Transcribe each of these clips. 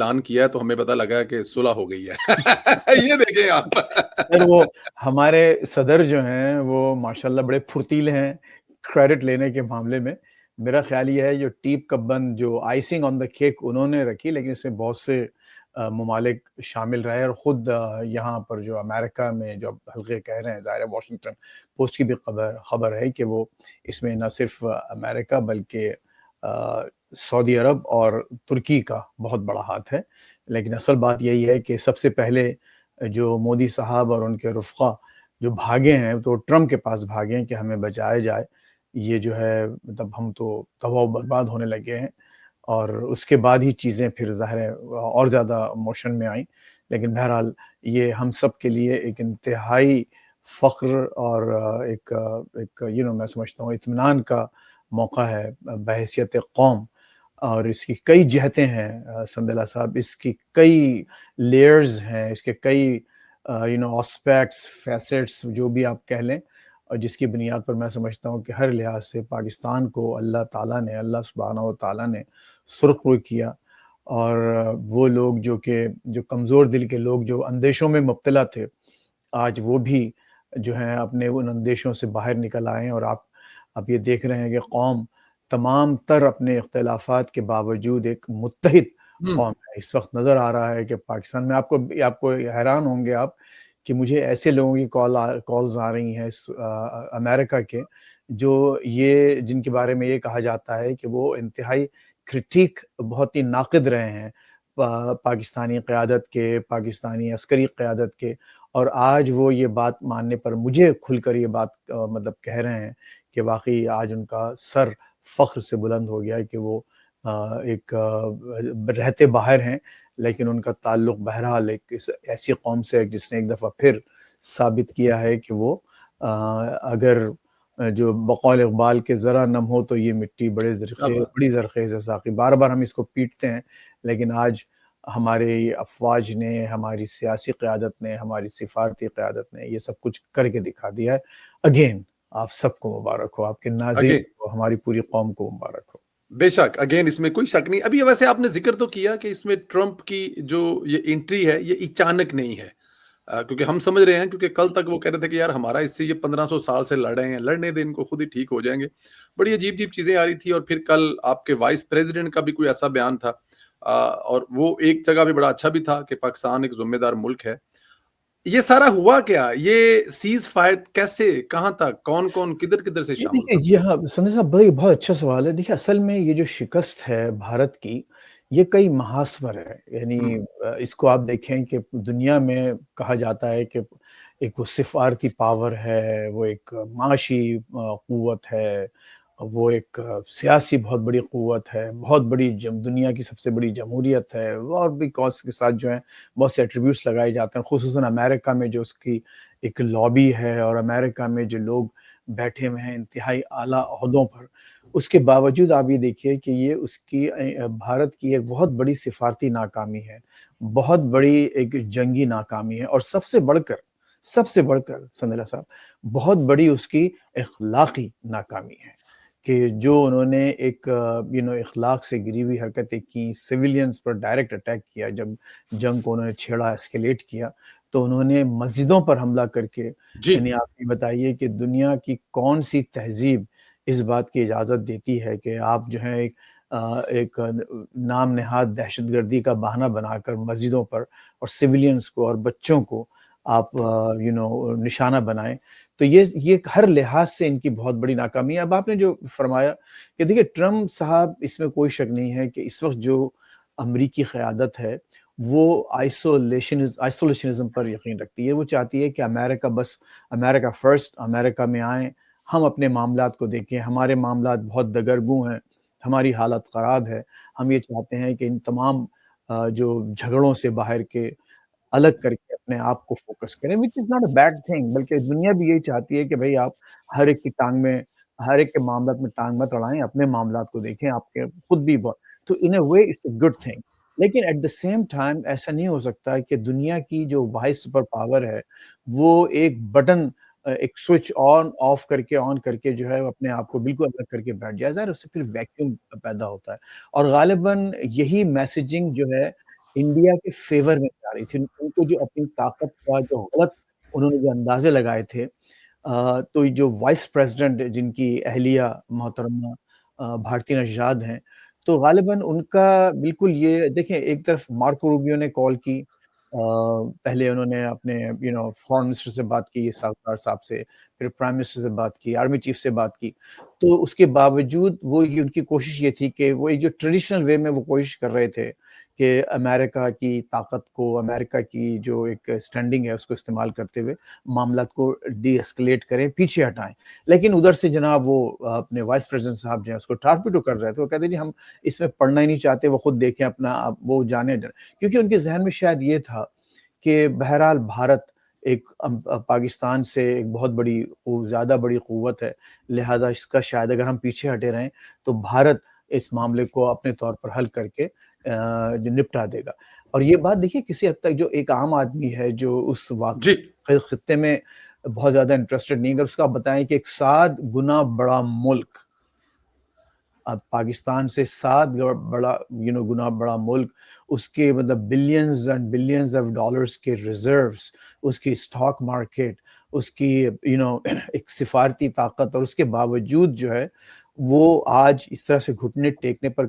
اعلان کیا تو ہمیں پتہ لگا کہ صلح ہو گئی ہے۔ یہ دیکھیں آپ۔ سر وہ ہمارے صدر جو ہیں وہ ماشاءاللہ بڑے پھرتیلے ہیں کریڈٹ لینے کے معاملے میں۔ میرا خیال یہ ہے جو ٹیپ کا بند جو آئسنگ آن دا کیک انہوں نے رکھی، لیکن اس میں بہت سے ممالک شامل رہے، اور خود یہاں پر جو امریکہ میں جو حلقے کہہ رہے ہیں، ظاہر ہے واشنگٹن پوسٹ کی بھی خبر ہے کہ وہ اس میں نہ صرف امریکہ بلکہ سعودی عرب اور ترکی کا بہت بڑا ہاتھ ہے۔ لیکن اصل بات یہی ہے کہ سب سے پہلے جو مودی صاحب اور ان کے رفقا جو بھاگے ہیں تو ٹرمپ کے پاس بھاگے ہیں کہ ہمیں بچایا جائے، یہ جو ہے مطلب ہم تو تباہ و برباد ہونے لگے ہیں، اور اس کے بعد ہی چیزیں پھر ظاہر ہے اور زیادہ موشن میں آئیں۔ لیکن بہرحال یہ ہم سب کے لیے ایک انتہائی فخر اور ایک میں سمجھتا ہوں اطمینان کا موقع ہے بحیثیت قوم، اور اس کی کئی جہتیں ہیں سندلہ صاحب، اس کی کئی لیئرز ہیں، اس کے کئی آسپیکٹس، فیسٹس جو بھی آپ کہہ لیں، اور جس کی بنیاد پر میں سمجھتا ہوں کہ ہر لحاظ سے پاکستان کو اللہ سبحانہ و تعالیٰ نے سرخ رو کیا، اور وہ لوگ جو کمزور دل کے لوگ جو اندیشوں میں مبتلا تھے، آج وہ بھی جو ہیں اپنے ان اندیشوں سے باہر نکل آئے ہیں، اور آپ یہ دیکھ رہے ہیں کہ قوم تمام تر اپنے اختلافات کے باوجود ایک متحد قوم ہے۔ اس وقت نظر آ رہا ہے کہ پاکستان میں آپ کو حیران ہوں گے آپ کہ مجھے ایسے لوگوں کی کالز آ رہی ہیں امریکہ کے، جن کے بارے میں یہ کہا جاتا ہے کہ وہ انتہائی کرٹیک، بہت ہی ناقد رہے ہیں پاکستانی قیادت کے، پاکستانی عسکری قیادت کے، اور آج وہ یہ بات ماننے پر مجھے کھل کر یہ بات مطلب کہہ رہے ہیں کہ واقعی آج ان کا سر فخر سے بلند ہو گیا ہے کہ وہ ایک رہتے باہر ہیں، لیکن ان کا تعلق بہرحال ایک ایسی قوم سے ہے جس نے ایک دفعہ پھر ثابت کیا ہے کہ وہ اگر جو بقول اقبال کے ذرا نم ہو تو یہ مٹی بڑی زرخیز ہے ساقی۔ بار بار ہم اس کو پیٹتے ہیں، لیکن آج ہماری افواج نے، ہماری سیاسی قیادت نے، ہماری سفارتی قیادت نے یہ سب کچھ کر کے دکھا دیا ہے۔ اگین آپ سب کو مبارک ہو، آپ کے ناظرین کو، ہماری پوری قوم کو مبارک ہو۔ بے شک، اگین اس میں کوئی شک نہیں۔ ابھی ویسے آپ نے ذکر تو کیا کہ اس میں ٹرمپ کی جو یہ انٹری ہے یہ اچانک نہیں ہے، کیونکہ ہم سمجھ رہے ہیں، کیونکہ کل تک وہ کہہ رہے تھے کہ یار ہمارا اس سے یہ 1500 سال سے لڑ رہے ہیں، لڑنے دیں ان کو، خود ہی ٹھیک ہو جائیں گے۔ بڑی عجیب عجیب چیزیں آ رہی تھی، اور پھر کل آپ کے وائس پریزیڈنٹ کا بھی کوئی ایسا بیان تھا، اور وہ ایک جگہ بھی بڑا اچھا بھی تھا کہ پاکستان ایک ذمہ دار ملک ہے۔ یہ سارا ہوا کیا؟ یہ سیز فائر کیسے، کہاں تک، کون کون کدھر کدھر سے شامل تھا؟ دیکھیے سندر صاحب بہت اچھا سوال ہے۔ دیکھیے اصل میں یہ جو شکست ہے بھارت کی، یہ کئی محاذ پر ہے، یعنی اس کو آپ دیکھیں کہ دنیا میں کہا جاتا ہے کہ ایک وہ سفارتی پاور ہے، وہ ایک معاشی قوت ہے، وہ ایک سیاسی بہت بڑی قوت ہے، بہت بڑی دنیا کی سب سے بڑی جمہوریت ہے، اور بھی کاز کے ساتھ جو ہیں بہت سے ایٹریبیوٹس لگائے جاتے ہیں، خصوصاً امریکہ میں جو اس کی ایک لابی ہے، اور امریکہ میں جو لوگ بیٹھے ہوئے ہیں انتہائی اعلیٰ عہدوں پر۔ اس کے باوجود آپ یہ دیکھیے کہ یہ اس کی بھارت کی ایک بہت بڑی سفارتی ناکامی ہے، بہت بڑی ایک جنگی ناکامی ہے، اور سب سے بڑھ کر سندلہ صاحب بہت بڑی اس کی اخلاقی ناکامی ہے، کہ جو انہوں نے ایک اخلاق سے گری ہوئی حرکتیں کی، سویلینز پر ڈائریکٹ اٹیک کیا، جب جنگ کو انہوں نے چھیڑا، اسکیلیٹ کیا، تو انہوں نے مسجدوں پر حملہ کر کے، یعنی آپ یہ بتائیے کہ دنیا کی کون سی تہذیب اس بات کی اجازت دیتی ہے کہ آپ جو ہے ایک نام نہاد دہشت گردی کا بہانہ بنا کر مسجدوں پر اور سویلینز کو اور بچوں کو آپ نشانہ بنائیں۔ تو یہ ہر لحاظ سے ان کی بہت بڑی ناکامی ہے۔ اب آپ نے جو فرمایا کہ دیکھیے ٹرمپ صاحب، اس میں کوئی شک نہیں ہے کہ اس وقت جو امریکی قیادت ہے وہ آئسولیشنزم پر یقین رکھتی ہے۔ وہ چاہتی ہے کہ امریکہ فرسٹ، امریکہ میں آئیں، ہم اپنے معاملات کو دیکھیں، ہمارے معاملات بہت دگرگوں ہیں، ہماری حالت خراب ہے، ہم یہ چاہتے ہیں کہ ان تمام جو جھگڑوں سے باہر کے الگ کر کے اپنے آپ کو فوکس کریں، which is not a bad thing، بلکہ دنیا بھی یہی چاہتی ہے کہ بھئی آپ ہر ایک کے معاملات میں ٹانگ مت اڑائیں، اپنے معاملات کو دیکھیں، آپ کے خود بھی تو in a way it's a good thing۔ لیکن ایٹ دا سیم ٹائم ایسا نہیں ہو سکتا کہ دنیا کی جو واحد سپر پاور ہے وہ ایک بٹن، ایک سوئچ آف کر کے جو ہے اپنے آپ کو بالکل الگ کر کے بیٹھ جائے، ظاہر اس سے پھر ویکیوم پیدا ہوتا ہے، اور غالباً یہی میسیجنگ جو ہے انڈیا کے فیور میں جا رہی تھی. ان کو جو اپنی طاقت کا جو غلط انہوں نے جو اندازے لگائے تھے، تو جو وائس پریزیڈنٹ جن کی اہلیہ محترمہ بھارتی نژاد ہیں، تو غالباً ان کا بالکل یہ دیکھیں، ایک طرف مارکو روبیو نے کال کی، پہلے انہوں نے اپنے فارن منسٹر سے بات کی، ساکھدار صاحب سے، پھر پرائم منسٹر سے بات کی، آرمی چیف سے بات کی. تو اس کے باوجود وہ یہ ان کی کوشش یہ تھی کہ وہ ایک جو ٹریڈیشنل وے میں وہ کوشش کر رہے تھے کہ امریکہ کی طاقت کو، امریکہ کی جو ایک اسٹینڈنگ ہے اس کو استعمال کرتے ہوئے معاملات کو ڈی اسکلیٹ کریں، پیچھے ہٹائیں. لیکن ادھر سے جناب وہ اپنے وائس پریزیڈنٹ صاحب جو ہیں اس کو ٹارپیڈو کر رہے تھے. وہ کہتے جی ہم اس میں پڑھنا ہی نہیں چاہتے، وہ خود دیکھیں اپنا، وہ جانے، کیونکہ ان کے ذہن میں شاید یہ تھا کہ بہرحال بھارت ایک پاکستان سے ایک بہت بڑی، زیادہ بڑی قوت ہے، لہذا اس کا شاید اگر ہم پیچھے ہٹے رہیں تو بھارت اس معاملے کو اپنے طور پر حل کر کے جو نپٹا دے گا. اور یہ بات دیکھیے کسی حد تک جو ایک عام آدمی ہے جو اس جی خطے میں بہت زیادہ انٹرسٹڈ نہیں، اگر اس کو آپ بتائیں کہ ایک 7 گنا بڑا ملک، اب پاکستان سے 7 بڑا گنا بڑا ملک، اس کے مطلب billions and billions of dollars کے ریزروز، اس کی اسٹاک مارکیٹ، اس کی ایک سفارتی طاقت، اور اس کے باوجود جو ہے وہ آج اس طرح سے گھٹنے ٹیکنے پر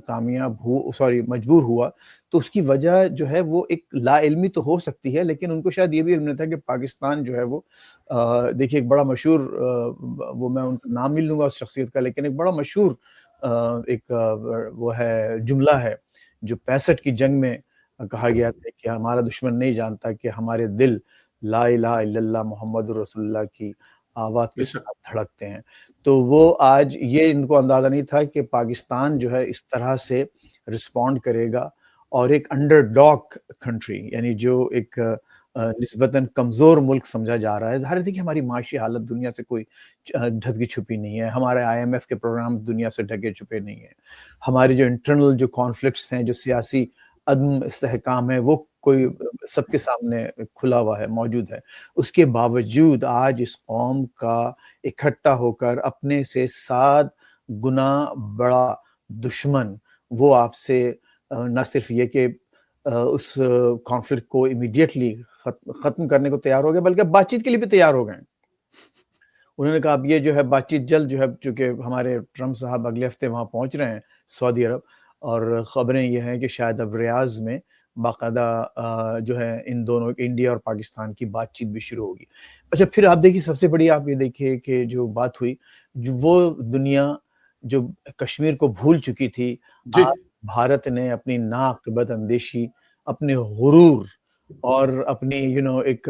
مجبور ہوا. تو اس کی وجہ جو ہے وہ ایک لا علمی تو ہو سکتی ہے، لیکن ان کو شاید یہ بھی علم نہیں تھا کہ پاکستان جو ہے وہ دیکھیے ایک بڑا مشہور، وہ میں ان کا نام نہیں لوں گا اس شخصیت کا، لیکن ایک بڑا مشہور ایک وہ ہے، جملہ ہے جو 65 کی جنگ میں کہا گیا تھا کہ ہمارا دشمن نہیں جانتا کہ ہمارے دل لا الہ الا اللہ محمد رسول اللہ کی آواز بے کے شک. ساتھ دھڑکتے ہیں. تو وہ آج یہ ان کو اندازہ نہیں تھا کہ پاکستان جو ہے اس طرح سے رسپونڈ کرے گا، اور ایک انڈر ڈاگ کنٹری، یعنی جو ایک نسبتاً کمزور ملک سمجھا جا رہا ہے. ظاہر ہے کہ ہماری معاشی حالت دنیا سے کوئی ڈھکی چھپی نہیں ہے، ہمارے IMF کے پروگرام دنیا سے ڈھکے چھپے نہیں ہیں، ہمارے جو انٹرنل جو کانفلکٹس ہیں، جو سیاسی عدم استحکام ہے، وہ کوئی سب کے سامنے کھلا ہوا ہے، موجود ہے. اس کے باوجود آج اس قوم کا اکٹھا ہو کر اپنے سے 7 گنا بڑا دشمن، وہ آپ سے نہ صرف یہ کہ اس کانفلکٹ کو امیڈیٹلی ختم کرنے کو تیار ہو گئے، بلکہ بات چیت کے لیے بھی تیار ہو گئے. انہوں نے کہا اب یہ جو ہے بات چیت جلد جو ہے، چونکہ ہمارے ٹرمپ صاحب اگلے ہفتے وہاں پہنچ رہے ہیں سعودی عرب، اور خبریں یہ ہیں کہ شاید اب ریاض میں باقاعدہ جو ہے ان دونوں، انڈیا اور پاکستان کی بات چیت بھی شروع ہوگی. اچھا پھر آپ دیکھیے، سب سے بڑی آپ یہ دیکھیے کہ جو بات ہوئی، جو وہ دنیا جو کشمیر کو بھول چکی تھی، جی آج بھارت نے اپنی ناعاقبت اندیشی، اپنے غرور اور اپنی ایک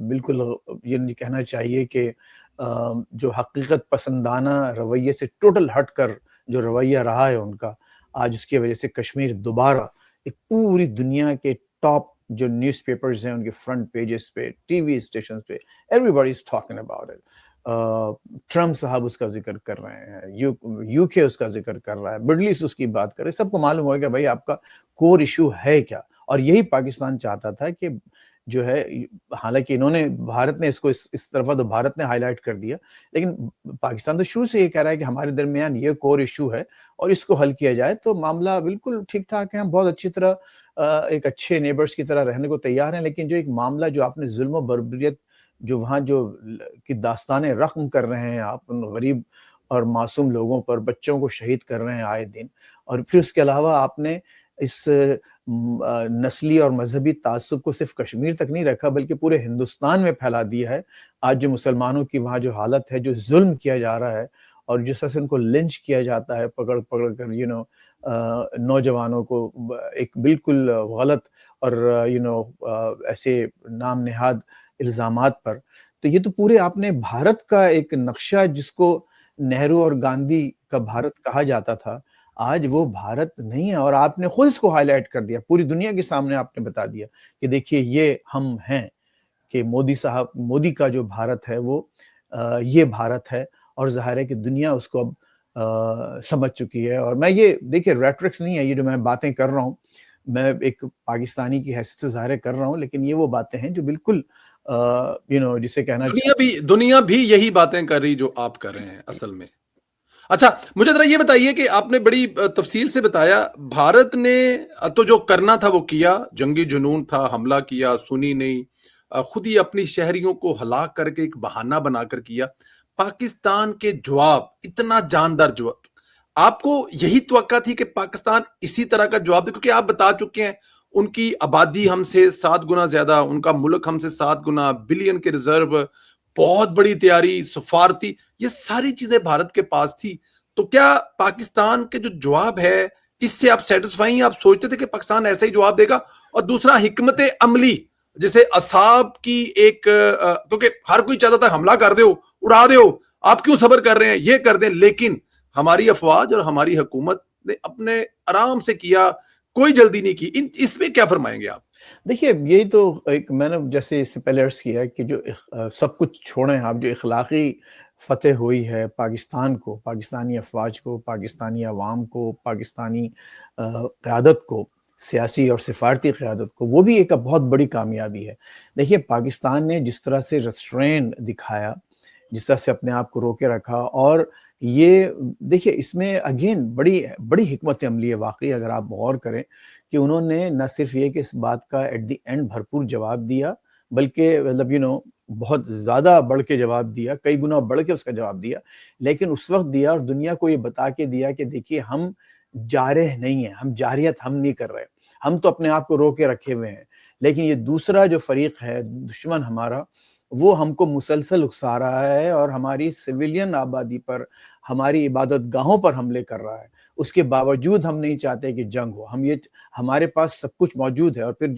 بالکل یہ کہنا چاہیے کہ جو حقیقت پسندانہ رویے سے ٹوٹل ہٹ کر جو رویہ رہا ہے ان کا، آج اس کی وجہ سے کشمیر دوبارہ ایک پوری دنیا کے ٹاپ جو نیوز پیپرز ہیں ان کے فرنٹ پیجز پہ، ٹی وی اسٹیشنز پہ، every body is talking about it. Trump صاحب اس کا ذکر کر رہے ہیں، یو کے اس کا ذکر کر رہا ہے، مڈل ایسٹ اس کی بات کر رہے ہیں. سب کو معلوم ہوگا کہ بھائی آپ کا کور ایشو ہے کیا. اور یہی پاکستان چاہتا تھا کہ جو ہے، حالانکہ انہوں نے، بھارت نے اس کو اس طرف تو بھارت نے ہائی لائٹ کر دیا، لیکن پاکستان تو شروع سے یہ کہہ رہا ہے کہ ہمارے درمیان یہ کور ایشو ہے اور اس کو حل کیا جائے تو معاملہ بالکل ٹھیک ٹھاک ہے، ہم بہت اچھی طرح ایک اچھے نیبرز کی طرح رہنے کو تیار ہیں. لیکن جو ایک معاملہ جو آپ نے ظلم و بربریت جو وہاں جو کی داستانیں رقم کر رہے ہیں آپ ان غریب اور معصوم لوگوں پر، بچوں کو شہید کر رہے ہیں آئے دن، اور پھر اس کے علاوہ آپ نے اس نسلی اور مذہبی تعصب کو صرف کشمیر تک نہیں رکھا بلکہ پورے ہندوستان میں پھیلا دیا ہے. آج جو مسلمانوں کی وہاں جو حالت ہے، جو ظلم کیا جا رہا ہے اور جس طرح سے ان کو لنچ کیا جاتا ہے پکڑ پکڑ کر، نوجوانوں کو ایک بالکل غلط اور ایسے نام نہاد الزامات پر. تو یہ تو پورے آپ نے بھارت کا ایک نقشہ، جس کو نہرو اور گاندھی کا بھارت کہا جاتا تھا، آج وہ بھارت نہیں ہے. اور آپ نے خود اس کو ہائی لائٹ کر دیا، پوری دنیا کے سامنے آپ نے بتا دیا کہ دیکھیے یہ ہم ہیں، کہ مودی کا جو بھارت ہے وہ یہ بھارت ہے. اور ظاہر ہے کہ دنیا اس کو اب سمجھ چکی ہے. اور میں یہ دیکھیے ریٹرکس نہیں ہے، یہ جو میں باتیں کر رہا ہوں میں ایک پاکستانی کی حیثیت سے ظاہر کر رہا ہوں، لیکن یہ وہ باتیں ہیں جو بالکل جسے کہنا دنیا بھی یہی باتیں کر رہی جو آپ کر رہے ہیں اصل میں. اچھا مجھے ذرا یہ بتائیے کہ آپ نے بڑی تفصیل سے بتایا بھارت نے تو جو کرنا تھا وہ کیا، جنگی جنون تھا، حملہ کیا، سنی نہیں، خود ہی اپنی شہریوں کو ہلاک کر کے ایک بہانہ بنا کر کیا۔ پاکستان کے جواب اتنا جاندار جواب، آپ کو یہی توقع تھی کہ پاکستان اسی طرح کا جواب دے؟ کیونکہ آپ بتا چکے ہیں ان کی آبادی ہم سے 7 گنا زیادہ، ان کا ملک ہم سے 7 گنا، بلین کے ریزرو، بہت بڑی تیاری، سفارتی، یہ ساری چیزیں بھارت کے پاس تھی۔ تو کیا پاکستان کے جو جواب ہے اس سے آپ سیٹسفائی ہیں؟ آپ سوچتے تھے کہ پاکستان ایسا ہی جواب دے گا؟ اور دوسرا حکمت عملی، جیسے اصحاب کی ایک کیونکہ ہر کوئی چاہتا تھا حملہ کر دو، اڑا دو، آپ کیوں صبر کر رہے ہیں، یہ کر دیں، لیکن ہماری افواج اور ہماری حکومت نے اپنے آرام سے کیا، کوئی جلدی نہیں کی۔ اس پہ کیا فرمائیں گے آپ؟ دیکھیے یہی تو ایک میں نے جیسے اس سے پہلے عرض کیا کہ جو سب کچھ چھوڑیں آپ، جو اخلاقی فتح ہوئی ہے پاکستان کو، پاکستانی افواج کو، پاکستانی عوام کو، پاکستانی قیادت کو، سیاسی اور سفارتی قیادت کو، وہ بھی ایک بہت بڑی کامیابی ہے۔ دیکھیے پاکستان نے جس طرح سے ریسٹرین دکھایا، جس طرح سے اپنے آپ کو روکے رکھا، اور یہ دیکھیے اس میں اگین بڑی حکمت عملی ہے واقعی، اگر آپ غور کریں کہ انہوں نے نہ صرف یہ کہ اس بات کا ایٹ دی اینڈ بھرپور جواب دیا، بلکہ مطلب بہت زیادہ بڑھ کے جواب دیا، کئی گنا بڑھ کے اس کا جواب دیا، لیکن اس وقت دیا اور دنیا کو یہ بتا کے دیا کہ دیکھیے ہم جارح نہیں ہیں، ہم جارحیت ہم نہیں کر رہے، ہم تو اپنے آپ کو رو کے رکھے ہوئے ہیں، لیکن یہ دوسرا جو فریق ہے دشمن ہمارا، وہ ہم کو مسلسل اکسا رہا ہے اور ہماری سویلین آبادی پر، ہماری عبادت گاہوں پر حملے کر رہا ہے۔ اس کے باوجود ہم نہیں چاہتے کہ جنگ ہو، ہمارے پاس سب کچھ موجود ہے۔ اور پھر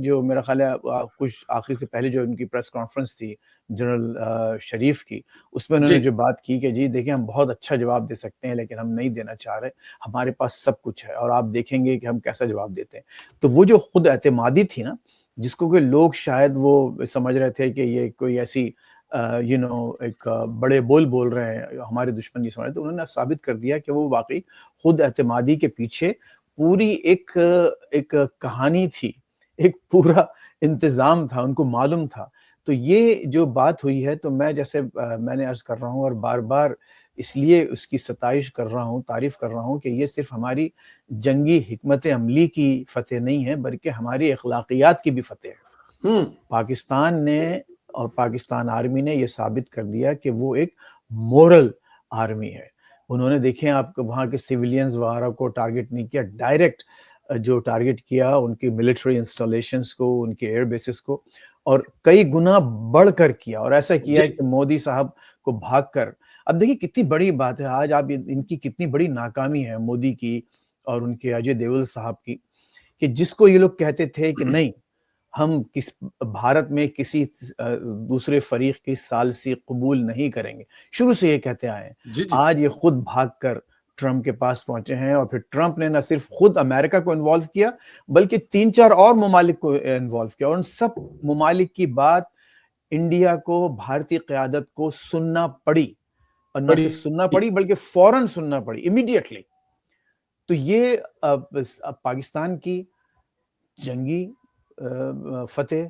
جو میرا خیال ہے کچھ آخر سے پہلے جو ان کی پریس کانفرنس تھی جنرل شریف کی، اس میں انہوں نے جی جو بات کی کہ جی دیکھیں ہم بہت اچھا جواب دے سکتے ہیں لیکن ہم نہیں دینا چاہ رہے، ہمارے پاس سب کچھ ہے اور آپ دیکھیں گے کہ ہم کیسا جواب دیتے ہیں۔ تو وہ جو خود اعتمادی تھی نا، جس کو کہ لوگ شاید وہ سمجھ رہے تھے کہ یہ کوئی ایسی ایک بڑے بول رہے ہیں ہمارے دشمن، یہ سمجھ رہے تھے، انہوں نے ثابت کر دیا کہ وہ واقعی خود اعتمادی کے پیچھے پوری ایک کہانی تھی، ایک پورا انتظام تھا، ان کو معلوم تھا۔ تو یہ جو بات ہوئی ہے، تو میں جیسے میں نے عرض کر رہا ہوں اور بار بار اس لیے اس کی ستائش کر رہا ہوں، تعریف کر رہا ہوں کہ یہ صرف ہماری جنگی حکمت عملی کی فتح نہیں ہے بلکہ ہماری اخلاقیات کی بھی فتح ہے۔ ہوں پاکستان نے اور پاکستان آرمی نے یہ ثابت کر دیا کہ وہ ایک مورل آرمی ہے۔ انہوں نے دیکھیں آپ کو وہاں کے سیولینز وغیرہ کو ٹارگٹ نہیں کیا، ڈائریکٹ جو ٹارگٹ کیا ان کی ملٹری انسٹالیشنز کو، ان کے ایئر بیسز کو، اور کئی گنا بڑھ کر کیا، اور ایسا کیا ہے جی کہ مودی صاحب کو بھاگ کر، اب دیکھیں کتنی بڑی بات ہے آج، آپ ان کی کتنی بڑی ناکامی ہے مودی کی اور ان کے اجے دیول صاحب کی، کہ جس کو یہ لوگ کہتے تھے کہ نہیں ہم بھارت میں کسی دوسرے فریق کی ثالثی قبول نہیں کریں گے، شروع سے یہ کہتے آئے ہیں، جی جی آج یہ خود بھاگ کر ٹرمپ کے پاس پہنچے ہیں، اور پھر ٹرمپ نے نہ صرف خود امریکہ کو انوالو کیا بلکہ 3-4 اور ممالک کو انوالو کیا، اور ان سب ممالک کی بات انڈیا کو، بھارتی قیادت کو سننا پڑی، اور نہ بڑی صرف سننا پڑی بلکہ فوراً سننا پڑی، امیڈیٹلی۔ تو یہ پاکستان کی جنگی فتح،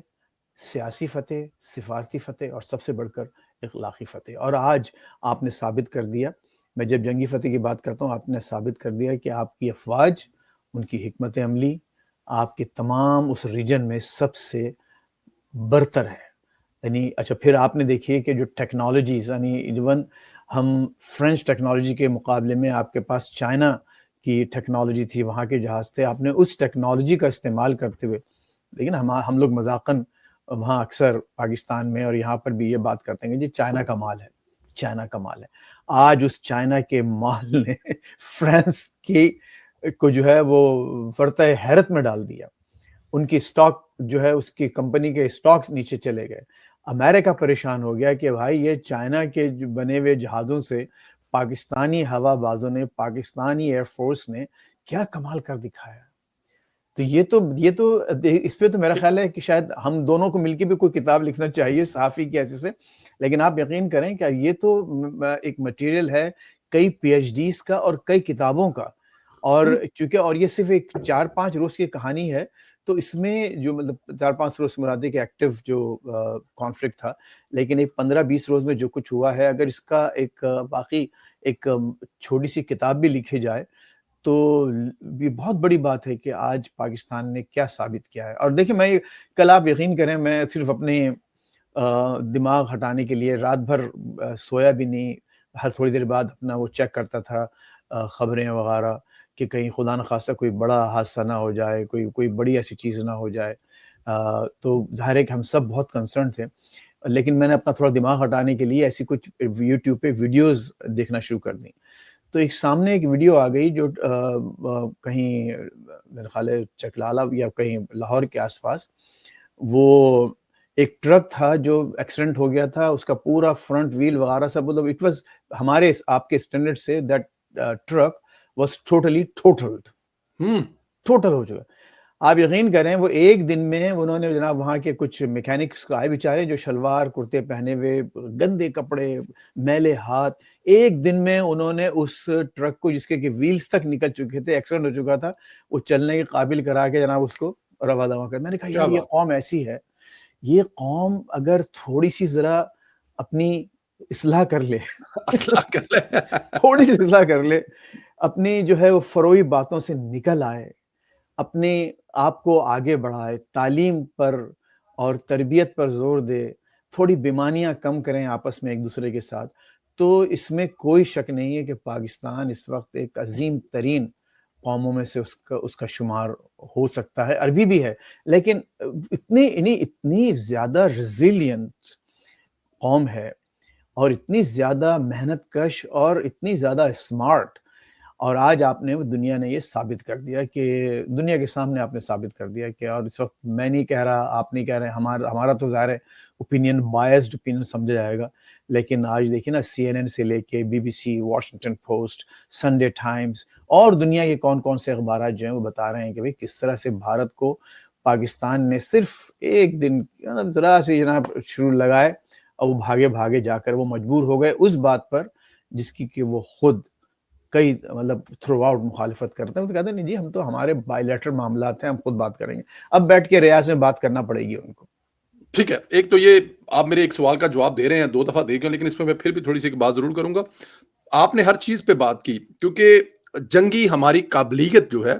سیاسی فتح، سفارتی فتح، اور سب سے بڑھ کر اخلاقی فتح، اور آج آپ نے ثابت کر دیا، میں جب جنگی فتح کی بات کرتا ہوں آپ نے ثابت کر دیا کہ آپ کی افواج، ان کی حکمت عملی آپ کے تمام اس ریجن میں سب سے برتر ہے۔ یعنی اچھا پھر آپ نے دیکھیے کہ جو ٹیکنالوجیز، یعنی ایون ہم فرینچ ٹیکنالوجی کے مقابلے میں آپ کے پاس چائنا کی ٹیکنالوجی تھی، وہاں کے جہاز تھے، آپ نے اس ٹیکنالوجی کا استعمال کرتے ہوئے، لیکن ہم لوگ مذاقاً وہاں اکثر پاکستان میں اور یہاں پر بھی یہ بات کرتے ہیں کہ جی چائنا کا مال ہے، چائنا کا مال ہے۔ آج اس چائنا کے مال نے فرانس کی کو جو ہے وہ ورطہ حیرت میں ڈال دیا، ان کی سٹاک جو ہے، اس کی کمپنی کے سٹاکس نیچے چلے گئے، امریکہ پریشان ہو گیا کہ بھائی یہ چائنا کے بنے ہوئے جہازوں سے پاکستانی ہوا بازوں نے، پاکستانی ایئر فورس نے کیا کمال کر دکھایا۔ تو یہ تو اس پہ تو میرا خیال ہے کہ شاید ہم دونوں کو مل کے بھی کوئی کتاب لکھنا چاہیے صحافی کی حیثیت سے، لیکن آپ یقین کریں کہ یہ تو ایک مٹیریل ہے کئی پی ایچ ڈیز کا اور کئی کتابوں کا، اور چونکہ اور یہ صرف ایک 4-5 روز کی کہانی ہے، تو اس میں جو مطلب 4-5 روز مراد ہے کہ ایکٹیو جو کانفلکٹ تھا، لیکن ایک 15-20 روز میں جو کچھ ہوا ہے، اگر اس کا ایک باقی ایک چھوٹی سی کتاب بھی لکھی جائے تو یہ بہت بڑی بات ہے کہ آج پاکستان نے کیا ثابت کیا ہے. اور دیکھیں میں کل آپ یقین کریں میں صرف اپنے دماغ ہٹانے کے لیے رات بھر سویا بھی نہیں، ہر تھوڑی دیر بعد اپنا وہ چیک کرتا تھا خبریں وغیرہ کہ کہیں خدا نخواستہ کوئی بڑا حادثہ نہ ہو جائے، کوئی بڑی ایسی چیز نہ ہو جائے. تو ظاہر ہے کہ ہم سب بہت کنسرن تھے، لیکن میں نے اپنا تھوڑا دماغ ہٹانے کے لیے ایسی کچھ یوٹیوب پہ ویڈیوز دیکھنا شروع کر دیں. تو ایک سامنے ایک ویڈیو آ گئی جو کہیں میرے خیال ہے چکلالہ یا کہیں لاہور کے آس پاس، وہ ایک ٹرک تھا جو ایکسیڈنٹ ہو گیا تھا، اس کا پورا فرنٹ ویل وغیرہ سب مطلب اٹ واز ہمارے آپ کے اسٹینڈرڈ سے that truck was totally total ہو چکا. آپ یقین کریں وہ ایک دن میں انہوں نے جناب وہاں کے کچھ میکینکس کو آئے بیچارے جو شلوار کرتے پہنے ہوئے، گندے کپڑے، میلے ہاتھ، ایک دن میں انہوں نے اس ٹرک کو جس کے کہ ویلز تک نکل چکے تھے، ایکسیڈنٹ ہو چکا تھا، وہ چلنے کے قابل کرا کے جناب اس کو روا دوا کر. میں نے کہا یار یہ قوم ایسی ہے، یہ قوم اگر تھوڑی سی ذرا اپنی اصلاح کر لے تھوڑی سی اصلاح کر لے، اپنی جو ہے وہ فروئی باتوں سے نکل آئے، اپنے آپ کو آگے بڑھائے، تعلیم پر اور تربیت پر زور دے، تھوڑی بیمانیاں کم کریں آپس میں ایک دوسرے کے ساتھ، تو اس میں کوئی شک نہیں ہے کہ پاکستان اس وقت ایک عظیم ترین قوموں میں سے اس کا شمار ہو سکتا ہے. عربی بھی ہے لیکن اتنی زیادہ ریزیلینٹ قوم ہے اور اتنی زیادہ محنت کش اور اتنی زیادہ اسمارٹ. اور آج آپ نے دنیا نے یہ ثابت کر دیا کہ دنیا کے سامنے آپ نے ثابت کر دیا کہ، اور اس وقت میں نہیں کہہ رہا، آپ نہیں کہہ رہے، ہمارا تو ظاہر ہے اوپینین بائزڈ اوپینین سمجھا جائے گا، لیکن آج دیکھیں نا CNN سے لے کے BBC، Washington post, Sunday Times اور دنیا کے کون سے اخبارات جو ہیں وہ بتا رہے ہیں کہ بھئی کس طرح سے بھارت کو پاکستان نے صرف ایک دن ذرا سے جناب شروع لگائے اور وہ بھاگے جا کر وہ مجبور ہو گئے اس بات پر جس کی کہ وہ خود کئی مطلب تھرو آؤٹ مخالفت کرتے ہیں. تو کہتے ہیں نہیں جی ہم تو ہمارے بائی لیٹرل معاملات ہیں، ہم خود بات کریں گے. اب بیٹھ کے ریاض میں بات کرنا پڑے گی ان کو. ٹھیک ہے، ایک تو یہ آپ میرے ایک سوال کا جواب دے رہے ہیں، 2 دفعہ دے گئے، لیکن اس میں پھر بھی تھوڑی سی بات ضرور کروں گا. آپ نے ہر چیز پہ بات کی کیونکہ جنگی ہماری قابلیت جو ہے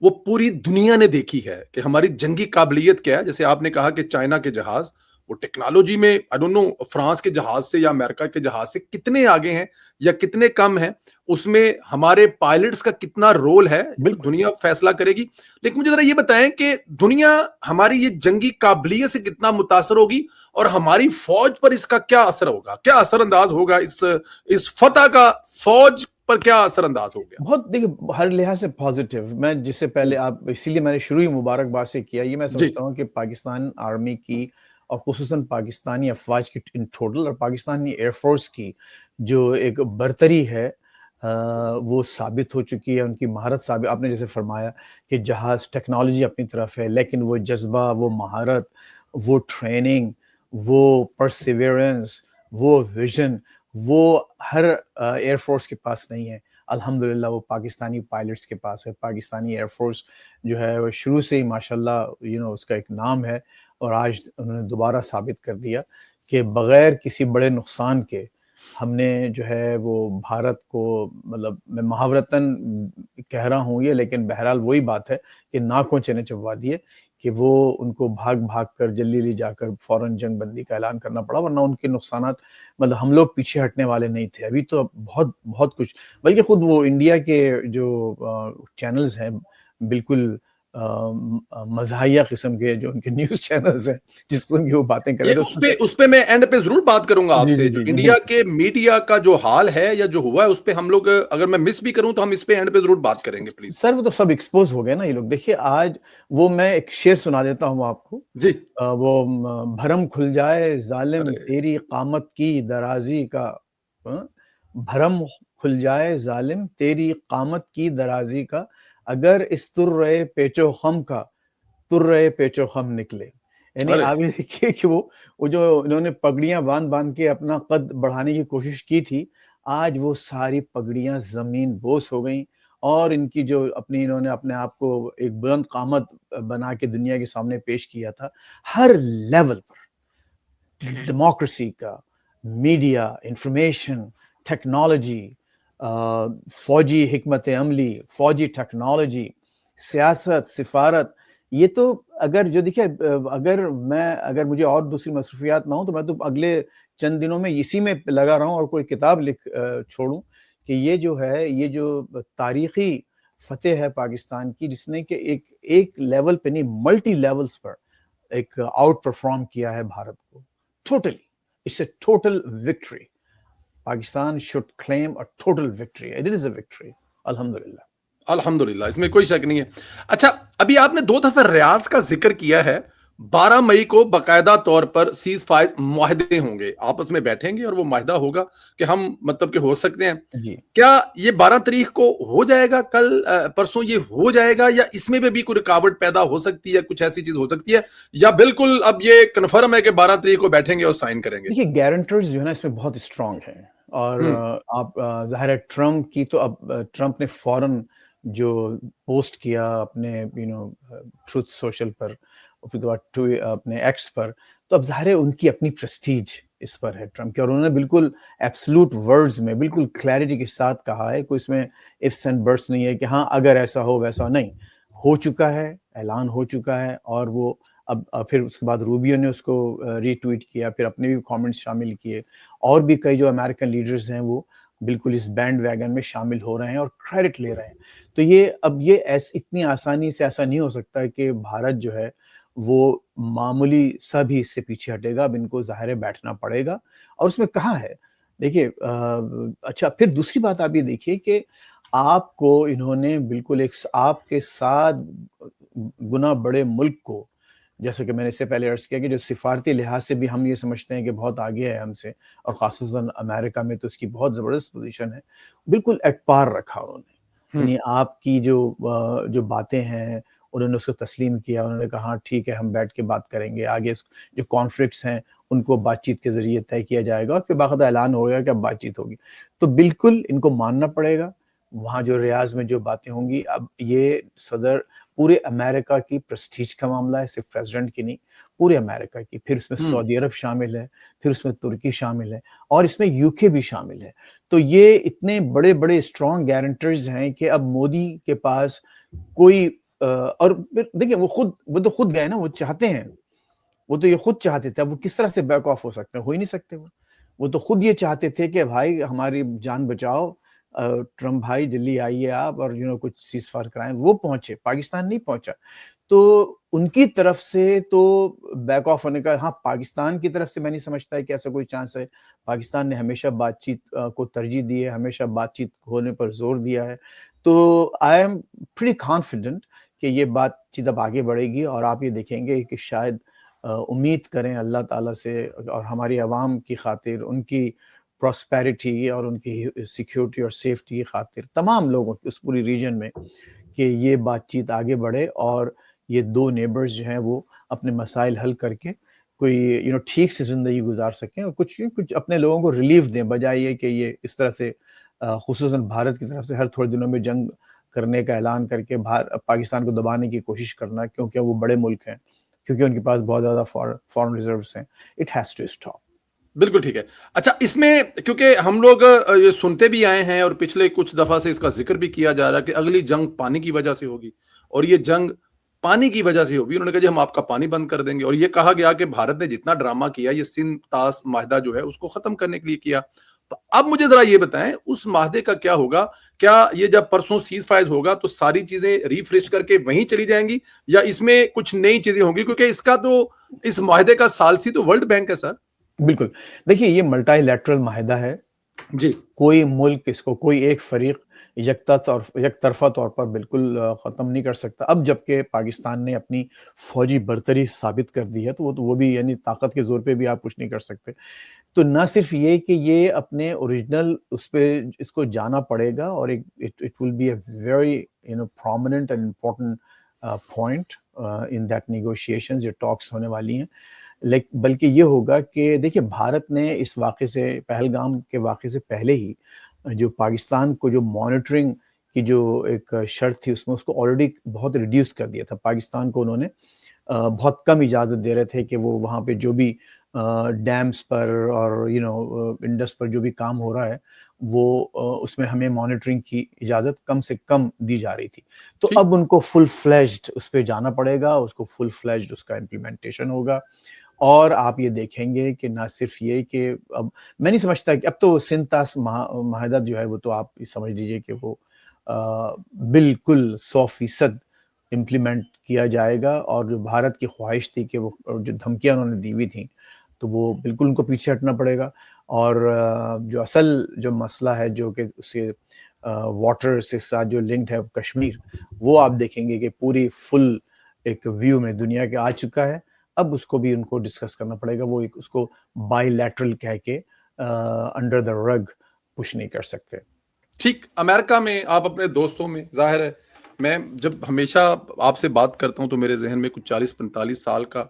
وہ پوری دنیا نے دیکھی ہے کہ ہماری جنگی قابلیت کیا ہے. جیسے آپ نے کہا کہ چائنا کے جہاز وہ ٹیکنالوجی میں آئی ڈونٹ نو فرانس کے جہاز سے یا امریکہ کے جہاز سے کتنے آگے ہیں یا کتنے کم ہیں، اس میں ہمارے پائلٹس کا کتنا رول ہے تو دنیا فیصلہ کرے گی. لیکن مجھے ذرا یہ بتائیں کہ دنیا ہماری یہ جنگی قابلیت سے کتنا متاثر ہوگی اور ہماری فوج پر اس کا کیا اثر ہوگا، کیا اثر انداز ہوگا اس فتح کا فوج پر کیا اثر انداز ہو گیا؟ بہت دیکھیں ہر لحاظ سے پازیٹیو. میں جس سے پہلے آپ اسی لیے میں نے شروع ہی مبارکباد سے کیا، یہ میں سمجھتا ہوں کہ پاکستان آرمی کی اور خصوصاً پاکستانی افواج کی ان ٹوٹل اور پاکستانی ایئر فورس کی جو ایک برتری ہے وہ ثابت ہو چکی ہے. ان کی مہارت ثابت، آپ نے جیسے فرمایا کہ جہاز ٹیکنالوجی اپنی طرف ہے لیکن وہ جذبہ، وہ مہارت، وہ ٹریننگ، وہ پرسیویرنس، وہ ویژن وہ ہر ایئر فورس کے پاس نہیں ہے. الحمدللہ وہ پاکستانی پائلٹس کے پاس ہے. پاکستانی ایئر فورس جو ہے وہ شروع سے ہی ماشاءاللہ اس کا ایک نام ہے، اور آج انہوں نے دوبارہ ثابت کر دیا کہ بغیر کسی بڑے نقصان کے ہم نے جو ہے وہ بھارت کو، مطلب میں محاورتاً کہہ رہا ہوں یہ، لیکن بہرحال وہی بات ہے کہ ناکوں چنے چبوا دیے کہ وہ ان کو بھاگ کر جلدی جا کر فوراً جنگ بندی کا اعلان کرنا پڑا، ورنہ ان کے نقصانات مطلب ہم لوگ پیچھے ہٹنے والے نہیں تھے. ابھی تو بہت کچھ، بلکہ خود وہ انڈیا کے جو چینلز ہیں بالکل مزاحیہ قسم کے جو ان کے نیوز چینلز ہیں جس قسم کی وہ باتیں کریں تو اس پہ میں اینڈ پہ ضرور بات کروں گا آپ سے. جو جی انڈیا کے میڈیا کا جو حال ہے یا جو ہوا ہے اس پہ ہم لوگ اگر میں مس بھی کروں تو ہم اس پہ اینڈ پہ ضرور بات کریں گے پلیز. سر وہ تو سب ایکسپوز ہو گئے نا یہ لوگ. دیکھیے آج وہ میں ایک شعر سنا دیتا ہوں آپ کو جی. وہ بھرم کھل جائے ظالم تیری قامت کی درازی کا، بھرم کھل جائے ظالم تیری قامت کی درازی کا، اگر اس ترے پیچو خم کا ترے پیچو خم نکلے. یعنی آپ یہ دیکھیے کہ وہ جو انہوں نے پگڑیاں باندھ کے اپنا قد بڑھانے کی کوشش کی تھی، آج وہ ساری پگڑیاں زمین بوس ہو گئیں اور ان کی جو اپنی انہوں نے اپنے آپ کو ایک بلند قامت بنا کے دنیا کے سامنے پیش کیا تھا، ہر لیول پر ڈیموکریسی کا، میڈیا، انفارمیشن، ٹیکنالوجی، فوجی حکمت عملی، فوجی ٹیکنالوجی، سیاست، سفارت، یہ تو اگر جو دیکھیں اگر مجھے اور دوسری مصروفیات نہ ہوں تو میں تو اگلے چند دنوں میں اسی میں لگا رہا ہوں اور کوئی کتاب لکھ چھوڑوں کہ یہ جو ہے یہ جو تاریخی فتح ہے پاکستان کی، جس نے کہ ایک لیول پہ نہیں ملٹی لیولز پر ایک آؤٹ پرفارم کیا ہے بھارت کو totally. It's a total victory. Pakistan should claim a total victory. It is a victory. الحمدللہ. الحمدللہ، اس میں کوئی شک نہیں ہے. اچھا، ابھی آپ نے 2 دفعہ ریاض کا ذکر کیا ہے. 12 مئی کو باقاعدہ طور پر سیز فائر معاہدے ہوں گے، آپس میں بیٹھیں گے اور وہ معاہدہ ہوگا کہ ہم مطلب کہ ہو سکتے ہیں. جی کیا یہ 12 تاریخ کو ہو جائے گا، کل پرسوں یہ ہو جائے گا، یا اس میں بھی کوئی رکاوٹ پیدا ہو سکتی ہے، کچھ ایسی چیز ہو سکتی ہے، یا بالکل اب یہ کنفرم ہے کہ 12 تاریخ کو بیٹھیں گے اور سائن کریں گے؟ دیکھیے گارنٹرز جو ہے نا اس میں بہت اسٹرانگ ہیں، اور آپ ظاہر ہے ٹرمپ کی تو اب ٹرمپ نے فوراً جو پوسٹ کیا اپنے ٹروتھ سوشل پر، اس کے بعد اپنے ایکس پر، تو اب ظاہر ہے ان کی اپنی پریسٹیج اس پر ہے ٹرمپ کی، اور انہوں نے بالکل ایبسلوٹ ورڈز میں بالکل کلیئرٹی کے ساتھ کہا ہے، کوئی اس میں ifs and buts نہیں ہے کہ ہاں اگر ایسا ہو ویسا نہیں، ہو چکا ہے، اعلان ہو چکا ہے. اور وہ اب پھر اس کے بعد روبیو نے اس کو ری ٹویٹ کیا، پھر اپنے بھی کامنٹس شامل کیے، اور بھی کئی جو امریکن لیڈرز ہیں وہ بالکل اس بینڈ ویگن میں شامل ہو رہے ہیں اور کریڈٹ لے رہے ہیں. تو یہ اب یہ اتنی آسانی سے ایسا نہیں ہو سکتا کہ بھارت جو ہے وہ معمولی سا بھی اس سے پیچھے ہٹے گا. اب ان کو ظاہر ہے بیٹھنا پڑے گا، اور اس میں کہاں ہے دیکھیے. اچھا پھر دوسری بات آپ یہ دیکھیے کہ آپ کو انہوں نے بالکل ایک آپ کے 7 گنا بڑے ملک کو، جیسے کہ میں نے اس سے پہلے عرض کیا کہ جو سفارتی لحاظ سے بھی ہم یہ سمجھتے ہیں کہ بہت آگے ہے ہم سے، اور خاصاً امریکہ میں تو اس کی بہت زبردست پوزیشن ہے، بالکل ایٹ پار رکھا انہوں نے. یعنی آپ کی جو باتیں ہیں انہوں نے اس کو تسلیم کیا، انہوں نے کہا ٹھیک ہے ہم بیٹھ کے بات کریں گے، آگے جو کانفلکٹس ہیں ان کو بات چیت کے ذریعے طے کیا جائے گا، اور پھر باقاعدہ اعلان ہوگا کہ اب بات چیت ہوگی. تو بالکل ان کو ماننا پڑے گا وہاں جو ریاض میں جو باتیں ہوں گی. اب یہ صدر پورے امریکہ کی پریسٹیج کا معاملہ ہے، صرف پریزیڈنٹ کی نہیں، پورے امریکہ کی. پھر اس میں سعودی عرب شامل ہے، پھر اس میں ترکی شامل ہے، اور اس میں یو کے بھی شامل ہے. تو یہ اتنے بڑے بڑے اسٹرانگ گارنٹرز ہیں کہ اب مودی کے پاس کوئی اور دیکھیں وہ تو خود گئے نا، وہ چاہتے ہیں، وہ تو یہ خود چاہتے تھے. اب وہ کس طرح سے بیک آف ہو سکتے ہیں؟ ہو ہی نہیں سکتے. وہ تو خود یہ چاہتے تھے کہ بھائی ہماری جان بچاؤ، ٹرمپ بھائی دلی آئیے آپ اور کچھ سیز فائر کرائیں. وہ پہنچے، پاکستان نہیں پہنچا. تو ان کی طرف سے تو بیک آف ہونے کا، ہاں پاکستان کی طرف سے میں نہیں سمجھتا کہ ایسا کوئی چانس ہے. پاکستان نے ہمیشہ بات چیت کو ترجیح دی ہے، ہمیشہ بات چیت ہونے پر زور دیا ہے. تو آئی ایم پریٹی کانفیڈنٹ کہ یہ بات چیت اب آگے بڑھے گی، اور آپ یہ دیکھیں گے کہ شاید امید کریں اللہ تعالیٰ سے اور ہماری عوام کی خاطر، ان کی پراسپیرٹی اور ان کی سیکیورٹی اور سیفٹی کی خاطر، تمام لوگوں کی اس پوری ریجن میں، کہ یہ بات چیت آگے بڑھے اور یہ 2 نیبرز جو ہیں وہ اپنے مسائل حل کر کے کوئی ٹھیک سے زندگی گزار سکیں، اور کچھ اپنے لوگوں کو ریلیف دیں، بجائے یہ کہ یہ اس طرح سے خصوصاً بھارت کی طرف سے ہر تھوڑے دنوں میں جنگ کرنے کا اعلان کر کے پاکستان کو دبانے کی کوشش کرنا، کیونکہ وہ بڑے ملک ہیں، کیونکہ ان کے پاس بہت زیادہ فارن ریزروز ہیں. It has to stop. بالکل ٹھیک ہے. اچھا، اس میں کیونکہ ہم لوگ یہ سنتے بھی آئے ہیں اور پچھلے کچھ دفعہ سے اس کا ذکر بھی کیا جا رہا ہے کہ اگلی جنگ پانی کی وجہ سے ہوگی، اور یہ جنگ پانی کی وجہ سے ہوگی. انہوں نے کہا جی ہم آپ کا پانی بند کر دیں گے، اور یہ کہا گیا کہ بھارت نے جتنا ڈرامہ کیا یہ سندھ طاس معاہدہ جو ہے اس کو ختم کرنے کے لیے کیا. تو اب مجھے ذرا یہ بتائیں اس معاہدے کا کیا ہوگا؟ کیا یہ جب پرسوں سیز فائر ہوگا تو ساری چیزیں ریفریش کر کے وہیں چلی جائیں گی، یا اس میں کچھ نئی چیزیں ہوں گی؟ کیونکہ اس کا تو اس معاہدے کا ثالثی تو ورلڈ بینک ہے سر. بالکل. دیکھیے یہ ملٹی لیٹرل معاہدہ ہے. جی. کوئی ملک اس کو، کوئی ایک فریق یک طرفہ طور پر بالکل ختم نہیں کر سکتا. اب جبکہ پاکستان نے اپنی فوجی برتری ثابت کر دی ہے تو وہ بھی یعنی طاقت کے زور پہ بھی آپ کچھ نہیں کر سکتے. تو نہ صرف یہ کہ یہ اپنے اوریجنل اس پہ اس کو جانا پڑے گا، اور it will be a very prominent and important point in that negotiations، یہ ٹاکس ہونے والی ہیں. بلکہ یہ ہوگا کہ دیکھیے بھارت نے اس واقعے سے، پہلگام کے واقعے سے پہلے ہی جو پاکستان کو جو مانیٹرنگ کی جو ایک شرط تھی اس میں اس کو آلریڈی بہت ریڈیوس کر دیا تھا. پاکستان کو انہوں نے بہت کم اجازت دے رہے تھے کہ وہ وہاں پہ جو بھی ڈیمز پر اور انڈس پر جو بھی کام ہو رہا ہے وہ اس میں ہمیں مانیٹرنگ کی اجازت کم سے کم دی جا رہی تھی. تو ٹھیک اب ان کو فل فلیجڈ اس پہ جانا پڑے گا, اس کو فل فلیجڈ اس کا امپلیمنٹیشن ہوگا. اور آپ یہ دیکھیں گے کہ نہ صرف یہ کہ اب میں نہیں سمجھتا کہ اب تو سنتاس معاہدہ جو ہے وہ تو آپ سمجھ لیجیے کہ وہ بالکل 100% امپلیمنٹ کیا جائے گا. اور جو بھارت کی خواہش تھی کہ وہ جو دھمکیاں انہوں نے دی ہوئی تھیں تو وہ بالکل ان کو پیچھے ہٹنا پڑے گا. اور جو اصل جو مسئلہ ہے جو کہ اسے واٹر سے ساتھ جو لنکڈ ہے کشمیر, وہ آپ دیکھیں گے کہ پوری فل ایک ویو میں دنیا کے آ چکا ہے. اب اس کو بھی ان کو ڈسکس کرنا پڑے گا. وہ ایک اس کو بائی لیٹرل کہہ کے انڈر دا رگ پش نہیں کر سکتے. ٹھیک, امریکہ میں آپ اپنے دوستوں میں, ظاہر ہے میں جب ہمیشہ آپ سے بات کرتا ہوں تو میرے ذہن میں کچھ 40-45 سال کا,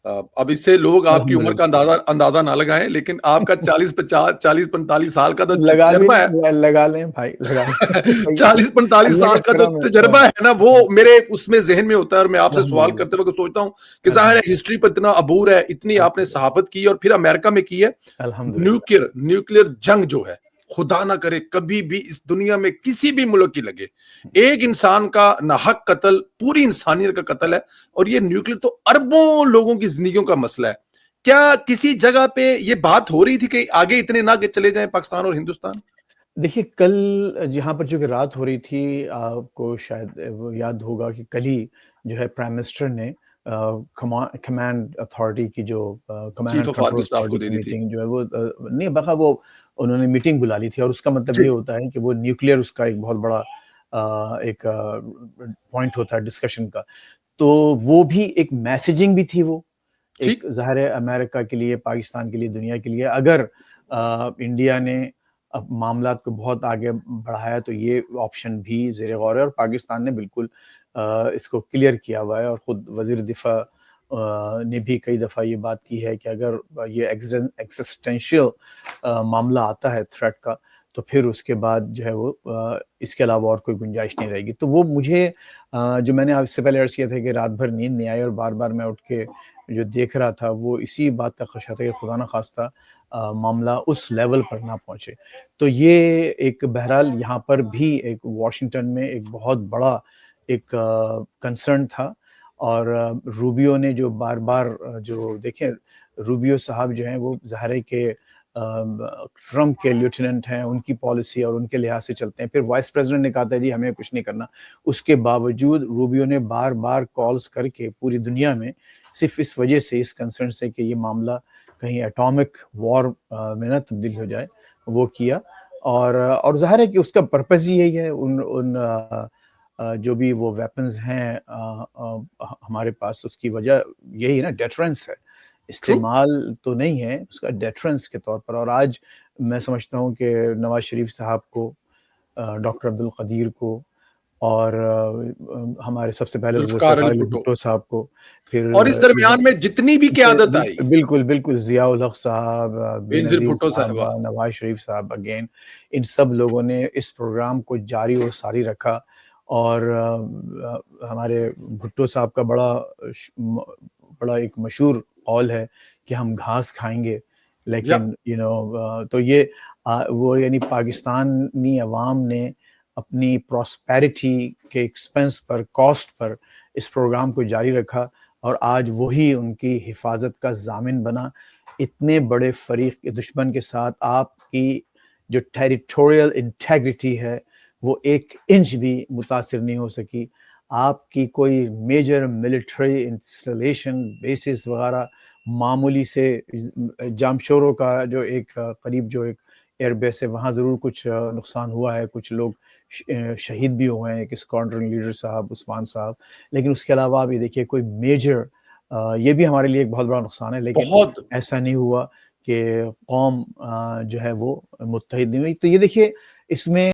اب اس سے لوگ آپ کی عمر کا اندازہ نہ لگائیں, لیکن آپ کا 40-45 سال کا تو تجربہ ہے. لگا لیں بھائی, لگا لیں. 40-45 اللہ سال کا جو کرم ہے. تجربہ ہے نا, وہ میرے اس میں ذہن میں ہوتا ہے. اور میں آپ سے سوال الحمدللہ کرتے وقت سوچتا ہوں کہ ظاہر ہے ہسٹری پر اتنا عبور ہے, اتنی آپ نے صحافت کی اور پھر امریکہ میں کی ہے. الحمدللہ نیوکلیر جنگ جو ہے, خدا نہ کرے کبھی بھی اس دنیا میں کسی بھی ملک کی لگے, ایک انسان کا ناحق قتل پوری انسانیت کا قتل ہے. اور یہ نیوکلیر تو اربوں لوگوں کی زندگیوں کا مسئلہ ہے. کیا کسی جگہ پہ یہ بات ہو رہی تھی کہ آگے اتنے نہ چلے جائیں پاکستان اور ہندوستان؟ دیکھیے کل جہاں پر جو کہ رات ہو رہی تھی, آپ کو شاید یاد ہوگا کہ کل ہی جو ہے پرائم منسٹر نے کمانڈ اتھارٹی کی جو command chief and of control army staff کو اتھارٹی دے کی دی تھی. میٹنگ جو ہے وہ نہیں بقا وہ انہوں نے میٹنگ بلا لی تھی. اور اس کا مطلب یہ ہوتا ہے کہ وہ نیوکلیئر اس کا ایک بہت بڑا ایک پوائنٹ ہوتا ہے ڈسکشن کا. تو وہ بھی ایک میسیجنگ بھی تھی, وہ ایک ظاہر ہے امریکہ کے لیے, پاکستان کے لیے, دنیا کے لیے. اگر انڈیا نے اب معاملات کو بہت آگے بڑھایا تو یہ آپشن بھی زیر غور ہے. اور پاکستان نے بالکل اس کو کلیئر کیا ہوا ہے. اور خود وزیر دفاع نے بھی کئی دفعہ یہ بات کی ہے کہ اگر یہ ایکسسٹینشیل معاملہ آتا ہے تھریٹ کا, تو پھر اس کے بعد جو ہے وہ اس کے علاوہ اور کوئی گنجائش نہیں رہے گی. تو وہ مجھے جو میں نے آپ سے پہلے عرض کیا تھا کہ رات بھر نیند نہیں آئی اور بار بار میں اٹھ کے جو دیکھ رہا تھا, وہ اسی بات کا خدشہ تھا کہ خدا نہ خواستہ معاملہ اس لیول پر نہ پہنچے. تو یہ ایک بہرحال یہاں پر بھی ایک واشنگٹن میں ایک بہت بڑا ایک کنسرن تھا. اور روبیو نے جو بار بار جو دیکھیں, روبیو صاحب جو ہیں وہ ظاہر ہے کہ ٹرمپ کے لیوٹیننٹ ہیں, ان کی پالیسی اور ان کے لحاظ سے چلتے ہیں. پھر وائس پریزیڈنٹ نے کہا تھا جی ہمیں کچھ نہیں کرنا. اس کے باوجود روبیو نے بار بار کالز کر کے پوری دنیا میں صرف اس وجہ سے, اس کنسرن سے کہ یہ معاملہ کہیں ایٹامک وار میں نہ تبدیل ہو جائے, وہ کیا. اور ظاہر ہے کہ اس کا پرپز ہی یہی ہے. ان جو بھی وہ ویپنز ہیں ہمارے پاس, اس کی وجہ یہی ہے نا, ڈیٹرنس ہے, استعمال تو نہیں ہے, اس کا ڈیٹرنس کے طور پر. اور آج میں سمجھتا ہوں کہ نواز شریف صاحب کو, ڈاکٹر عبدالقدیر کو, اور ہمارے سب سے پہلے ذوالفقار علی بھٹو صاحب کو, پھر اور اس درمیان میں جتنی بھی قیادت آئی, بالکل ضیاء الحق صاحب, بینظیر بھٹو صاحبہ, نواز شریف صاحب اگین, ان سب لوگوں نے اس پروگرام کو جاری و ساری رکھا. اور ہمارے بھٹو صاحب کا بڑا ایک مشہور قول ہے کہ ہم گھاس کھائیں گے لیکن تو یہ وہ یعنی پاکستانی عوام نے اپنی پراسپیرٹی کے ایکسپنس پر, کاسٹ پر اس پروگرام کو جاری رکھا. اور آج وہی ان کی حفاظت کا ضامن بنا. اتنے بڑے فریق کے دشمن کے ساتھ آپ کی جو ٹیریٹوریل انٹیگریٹی ہے وہ 1 انچ بھی متاثر نہیں ہو سکی. آپ کی کوئی میجر ملٹری انسٹالیشن, بیسز وغیرہ, معمولی سے جامشورو کا جو ایک قریب جو ایک ایئر بیس ہے, وہاں ضرور کچھ نقصان ہوا ہے, کچھ لوگ شہید بھی ہوئے ہیں, ایک اسکواڈرن لیڈر صاحب عثمان صاحب. لیکن اس کے علاوہ آپ یہ دیکھیے کوئی میجر, یہ بھی ہمارے لیے ایک بہت بڑا نقصان ہے. لیکن ایسا نہیں ہوا کہ قوم جو ہے وہ متحد نہیں ہوئی. تو یہ دیکھیے اس میں